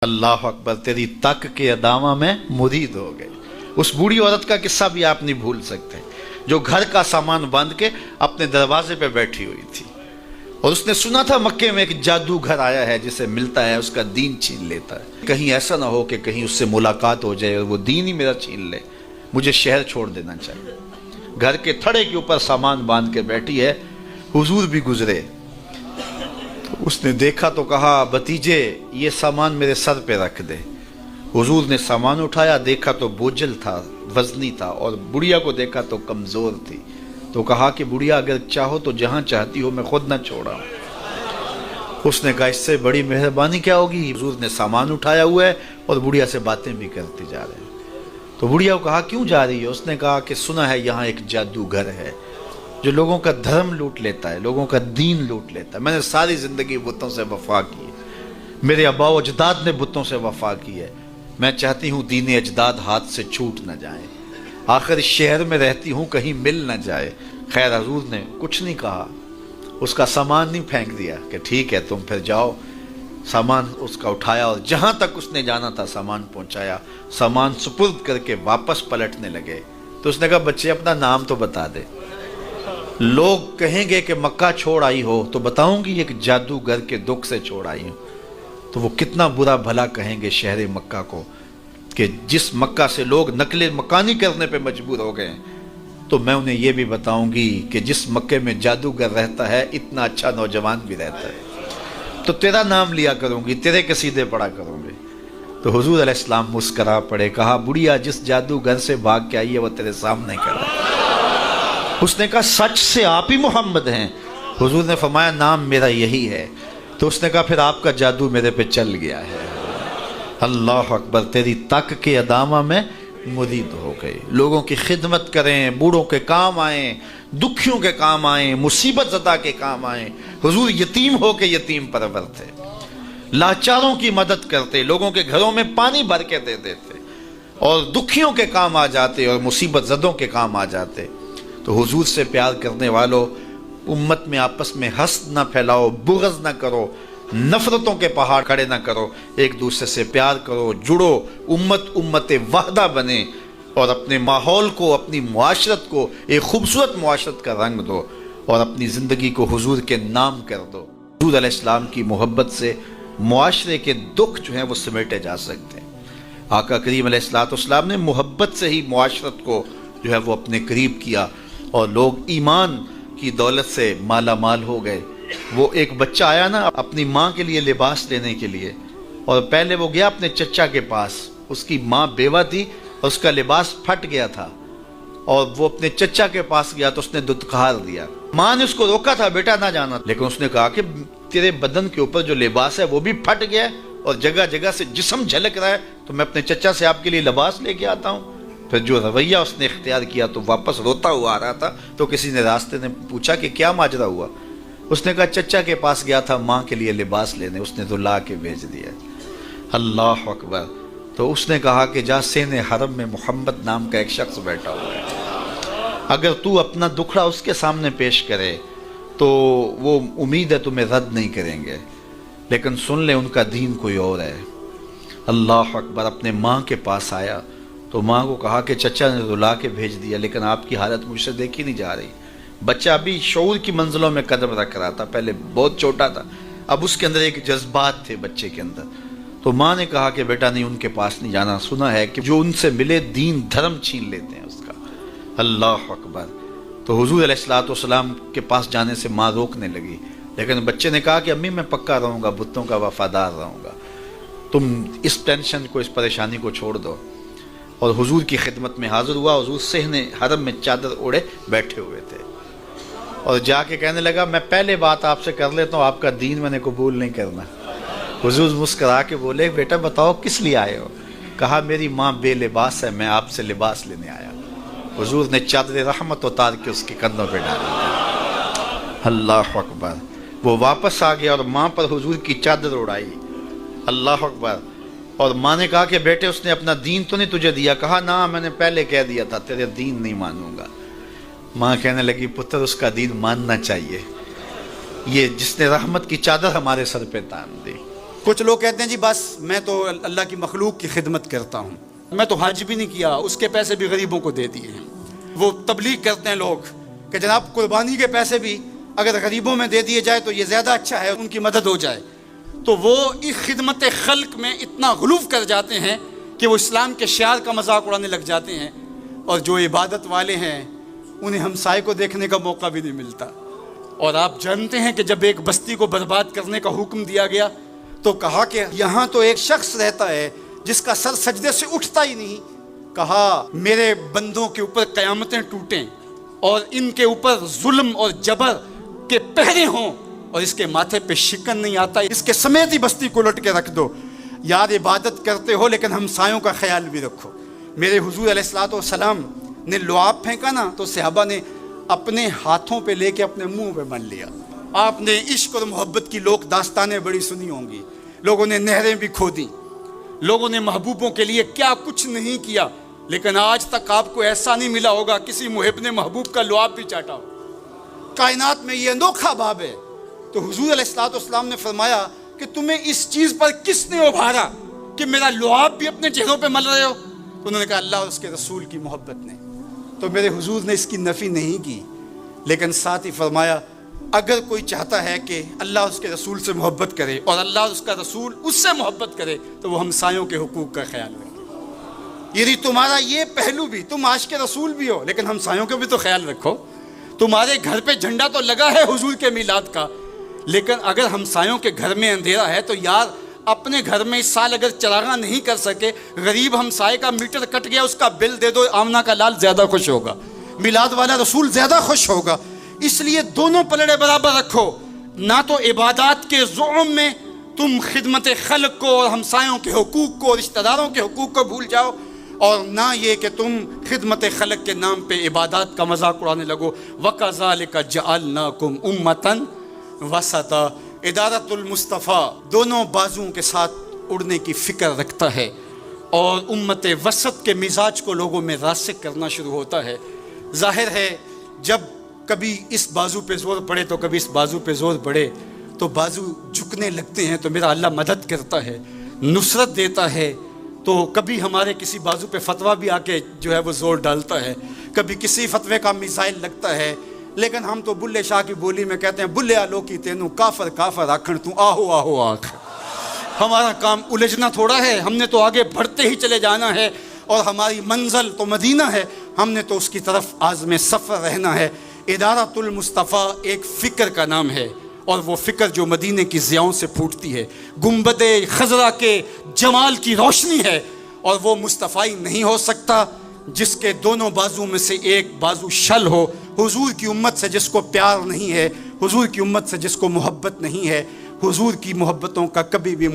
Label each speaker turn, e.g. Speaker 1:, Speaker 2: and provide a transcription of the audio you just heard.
Speaker 1: اللہ اکبر، تیری تک کے ادامہ میں مرید ہو گئے۔ اس بوڑھی عورت کا قصہ بھی آپ نہیں بھول سکتے، جو گھر کا سامان باندھ کے اپنے دروازے پہ بیٹھی ہوئی تھی، اور اس نے سنا تھا مکے میں ایک جادوگر آیا ہے جسے ملتا ہے اس کا دین چھین لیتا ہے، کہیں ایسا نہ ہو کہ کہیں اس سے ملاقات ہو جائے اور وہ دین ہی میرا چھین لے، مجھے شہر چھوڑ دینا چاہیے۔ گھر کے تھڑے کے اوپر سامان باندھ کے بیٹھی ہے، حضور بھی گزرے، اس نے دیکھا تو کہا بھتیجے یہ سامان میرے سر پہ رکھ دے۔ حضور نے سامان اٹھایا، دیکھا تو بوجھل تھا، وزنی تھا، اور بڑھیا کو دیکھا تو کمزور تھی، تو کہا کہ بڑھیا اگر چاہو تو جہاں چاہتی ہو میں خود نہ چھوڑا۔ اس نے کہا اس سے بڑی مہربانی کیا ہوگی؟ حضور نے سامان اٹھایا ہوا ہے اور بڑھیا سے باتیں بھی کرتے جا رہے ہیں۔ تو بڑھیا کو کہا کیوں جا رہی ہے؟ اس نے کہا کہ سنا ہے یہاں ایک جادوگر ہے جو لوگوں کا دھرم لوٹ لیتا ہے، لوگوں کا دین لوٹ لیتا ہے۔ میں نے ساری زندگی بتوں سے وفا کی ہے، میرے آبا و اجداد نے بتوں سے وفا کی ہے، میں چاہتی ہوں دین اجداد ہاتھ سے چھوٹ نہ جائیں، آخر اس شہر میں رہتی ہوں کہیں مل نہ جائے۔ خیر حضور نے کچھ نہیں کہا، اس کا سامان نہیں پھینک دیا کہ ٹھیک ہے تم پھر جاؤ۔ سامان اس کا اٹھایا اور جہاں تک اس نے جانا تھا سامان پہنچایا، سامان سپرد کر کے واپس پلٹنے لگے تو اس نے کہا بچے اپنا نام تو بتا دے، لوگ کہیں گے کہ مکہ چھوڑ آئی ہو تو بتاؤں گی ایک جادوگر کے دکھ سے چھوڑ آئی ہوں، تو وہ کتنا برا بھلا کہیں گے شہر مکہ کو کہ جس مکہ سے لوگ نقل مکانی کرنے پہ مجبور ہو گئے، تو میں انہیں یہ بھی بتاؤں گی کہ جس مکے میں جادوگر رہتا ہے اتنا اچھا نوجوان بھی رہتا ہے، تو تیرا نام لیا کروں گی، تیرے قصیدے پڑھا کروں گی۔ تو حضور علیہ السلام مسکرا پڑے، کہا بڑھیا جس جادوگر سے بھاگ کے آئی ہے وہ تیرے سامنے کھڑا ہے۔ اس نے کہا سچ سے آپ ہی محمد ہیں؟ حضور نے فرمایا نام میرا یہی ہے۔ تو اس نے کہا پھر آپ کا جادو میرے پہ چل گیا ہے۔ اللہ اکبر، تیری تک کے ادامہ میں مرید ہو گئے۔ لوگوں کی خدمت کریں، بوڑھوں کے کام آئیں، دکھیوں کے کام آئیں، مصیبت زدہ کے کام آئیں۔ حضور یتیم ہو کے یتیم پرور تھے، لاچاروں کی مدد کرتے، لوگوں کے گھروں میں پانی بھر کے دے دیتے، اور دکھیوں کے کام آ جاتے اور مصیبت زدوں کے کام آ جاتے۔ تو حضور سے پیار کرنے والوں، امت میں آپس میں حسد نہ پھیلاؤ، بغض نہ کرو، نفرتوں کے پہاڑ کھڑے نہ کرو، ایک دوسرے سے پیار کرو، جڑو، امت وحدہ بنے، اور اپنے ماحول کو، اپنی معاشرت کو ایک خوبصورت معاشرت کا رنگ دو، اور اپنی زندگی کو حضور کے نام کر دو۔ حضور علیہ السلام کی محبت سے معاشرے کے دکھ جو ہیں وہ سمیٹے جا سکتے ہیں۔ آقا کریم علیہ السلام نے محبت سے ہی معاشرت کو جو ہے وہ اپنے قریب کیا، اور لوگ ایمان کی دولت سے مالا مال ہو گئے۔ وہ ایک بچہ آیا نا اپنی ماں کے لیے لباس لینے کے لیے، اور پہلے وہ گیا اپنے چچا کے پاس، اس کی ماں بیوہ تھی اور اس کا لباس پھٹ گیا تھا، اور وہ اپنے چچا کے پاس گیا تو اس نے دتکار دیا۔ ماں نے اس کو روکا تھا بیٹا نہ جانا، لیکن اس نے کہا کہ تیرے بدن کے اوپر جو لباس ہے وہ بھی پھٹ گیا ہے اور جگہ جگہ سے جسم جھلک رہا ہے، تو میں اپنے چچا سے آپ کے لیے لباس لے کے آتا ہوں۔ پھر جو رویہ اس نے اختیار کیا تو واپس روتا ہوا آ رہا تھا، تو کسی نے راستے نے پوچھا کہ کیا ماجرا ہوا؟ اس نے کہا چچا کے پاس گیا تھا ماں کے لیے لباس لینے، اس نے تو لا کے بھیج دیا۔ اللہ اکبر۔ تو اس نے کہا کہ جا سین حرم میں محمد نام کا ایک شخص بیٹھا ہوا ہے، اگر تو اپنا دکھڑا اس کے سامنے پیش کرے تو وہ امید ہے تمہیں رد نہیں کریں گے، لیکن سن لے ان کا دین کوئی اور ہے۔ اللہ اکبر۔ اپنے ماں کے پاس آیا تو ماں کو کہا کہ چچا نے رلا کے بھیج دیا، لیکن آپ کی حالت مجھ سے دیکھی نہیں جا رہی۔ بچہ ابھی شعور کی منزلوں میں قدم رکھ رہا تھا، پہلے بہت چھوٹا تھا، اب اس کے اندر ایک جذبات تھے بچے کے اندر۔ تو ماں نے کہا کہ بیٹا نہیں ان کے پاس نہیں جانا، سنا ہے کہ جو ان سے ملے دین دھرم چھین لیتے ہیں اس کا۔ اللہ اکبر۔ تو حضور علیہ السلام کے پاس جانے سے ماں روکنے لگی، لیکن بچے نے کہا کہ امی میں پکا رہوں گا، بتوں کا وفادار رہوں گا، تم اس ٹینشن کو، اس پریشانی کو چھوڑ دو۔ اور حضور کی خدمت میں حاضر ہوا۔ حضور صحن حرم میں چادر اوڑے بیٹھے ہوئے تھے، اور جا کے کہنے لگا میں پہلے بات آپ سے کر لیتا ہوں، آپ کا دین میں نے قبول نہیں کرنا۔ حضور مسکرا کے بولے بیٹا بتاؤ کس لیے آئے ہو؟ کہا میری ماں بے لباس ہے، میں آپ سے لباس لینے آیا۔ حضور نے چادر رحمت اتار کے اس کے کندھوں پہ ڈالی۔ اللہ اکبر۔ وہ واپس آ گیا اور ماں پر حضور کی چادر اڑائی۔ اللہ اکبر۔ اور ماں نے کہا کہ بیٹے اس نے اپنا دین تو نہیں تجھے دیا؟ کہا نہ میں نے پہلے کہہ دیا تھا تیرے دین نہیں مانوں گا۔ ماں کہنے لگی پتر اس کا دین ماننا چاہیے، یہ جس نے رحمت کی چادر ہمارے سر پہ تان دی۔
Speaker 2: کچھ لوگ کہتے ہیں جی بس میں تو اللہ کی مخلوق کی خدمت کرتا ہوں، میں تو حج بھی نہیں کیا، اس کے پیسے بھی غریبوں کو دے دیے۔ وہ تبلیغ کرتے ہیں لوگ کہ جناب قربانی کے پیسے بھی اگر غریبوں میں دے دیے جائے تو یہ زیادہ اچھا ہے، ان کی مدد ہو جائے۔ تو وہ اس خدمت خلق میں اتنا غلو کر جاتے ہیں کہ وہ اسلام کے شعار کا مذاق اڑانے لگ جاتے ہیں، اور جو عبادت والے ہیں انہیں ہمسائے کو دیکھنے کا موقع بھی نہیں ملتا۔ اور آپ جانتے ہیں کہ جب ایک بستی کو برباد کرنے کا حکم دیا گیا تو کہا کہ یہاں تو ایک شخص رہتا ہے جس کا سر سجدے سے اٹھتا ہی نہیں۔ کہا میرے بندوں کے اوپر قیامتیں ٹوٹیں اور ان کے اوپر ظلم اور جبر کے پہرے ہوں اور اس کے ماتھے پہ شکن نہیں آتا، اس کے سمیت ہی بستی کو لٹ کے رکھ دو۔ یار عبادت کرتے ہو لیکن ہمسایوں کا خیال بھی رکھو۔ میرے حضور علیہ الصلوۃ والسلام نے لعاب پھینکا نا تو صحابہ نے اپنے ہاتھوں پہ لے کے اپنے منہ پہ مل لیا۔ آپ نے عشق اور محبت کی لوک داستانیں بڑی سنی ہوں گی، لوگوں نے نہریں بھی کھودی، لوگوں نے محبوبوں کے لیے کیا کچھ نہیں کیا، لیکن آج تک آپ کو ایسا نہیں ملا ہوگا کسی محب نے محبوب کا لعاب بھی چاٹا ہو۔ کائنات میں یہ انوکھا باب ہے۔ تو حضور علیہ الصلوۃ والسلام نے فرمایا کہ تمہیں اس چیز پر کس نے ابھارا کہ میرا لعاب بھی اپنے چہروں پہ مل رہے ہو؟ تو انہوں نے کہا اللہ اور اس کے رسول کی محبت نے۔ تو میرے حضور نے اس کی نفی نہیں کی، لیکن ساتھ ہی فرمایا اگر کوئی چاہتا ہے کہ اللہ اس کے رسول سے محبت کرے اور اللہ اور اس کا رسول اس سے محبت کرے تو وہ ہمسایوں کے حقوق کا خیال رکھے۔ یعنی تمہارا یہ پہلو بھی، تم عاشق رسول بھی ہو لیکن ہمسایوں کا بھی تو خیال رکھو۔ تمہارے گھر پہ جھنڈا تو لگا ہے حضور کے میلاد کا، لیکن اگر ہمسایوں کے گھر میں اندھیرا ہے تو یار اپنے گھر میں اس سال اگر چراغاں نہیں کر سکے، غریب ہمسائے کا میٹر کٹ گیا اس کا بل دے دو، آمنہ کا لال زیادہ خوش ہوگا، میلاد والا رسول زیادہ خوش ہوگا۔ اس لیے دونوں پلڑے برابر رکھو، نہ تو عبادات کے زعم میں تم خدمت خلق کو اور ہمسایوں کے حقوق کو، رشتہ داروں کے حقوق کو بھول جاؤ، اور نہ یہ کہ تم خدمت خلق کے نام پہ عبادات کا مذاق اڑانے لگو۔ وَكَذَلِكَ جَعَلْنَاكُمْ أُمَّةً وَسَطًا۔ ادارت المصطفیٰ دونوں بازوؤں کے ساتھ اڑنے کی فکر رکھتا ہے، اور امت وسط کے مزاج کو لوگوں میں راسخ کرنا شروع ہوتا ہے۔ ظاہر ہے جب کبھی اس بازو پہ زور پڑے تو کبھی اس بازو پہ زور پڑے تو بازو جھکنے لگتے ہیں، تو میرا اللہ مدد کرتا ہے، نصرت دیتا ہے۔ تو کبھی ہمارے کسی بازو پہ فتویٰ بھی آ کے جو ہے وہ زور ڈالتا ہے، کبھی کسی فتوے کا میزائل لگتا ہے، لیکن ہم تو بلے شاہ کی بولی میں کہتے ہیں بلے آلو کی تینوں کافر کافر آکھن تو آہو آہو آکھ۔ ہمارا کام الجھنا تھوڑا ہے، ہم نے تو آگے بڑھتے ہی چلے جانا ہے، اور ہماری منزل تو مدینہ ہے، ہم نے تو اس کی طرف عازم سفر رہنا ہے۔ ادارت المصطفیٰ ایک فکر کا نام ہے، اور وہ فکر جو مدینے کی ضیاؤں سے پھوٹتی ہے، گنبد خضرا کے جمال کی روشنی ہے، اور وہ مصطفی نہیں ہو سکتا جس کے دونوں بازو میں سے ایک بازو شل ہو۔ حضور کی امت سے جس کو پیار نہیں ہے، حضور کی امت سے جس کو محبت نہیں ہے، حضور کی محبتوں کا کبھی بھی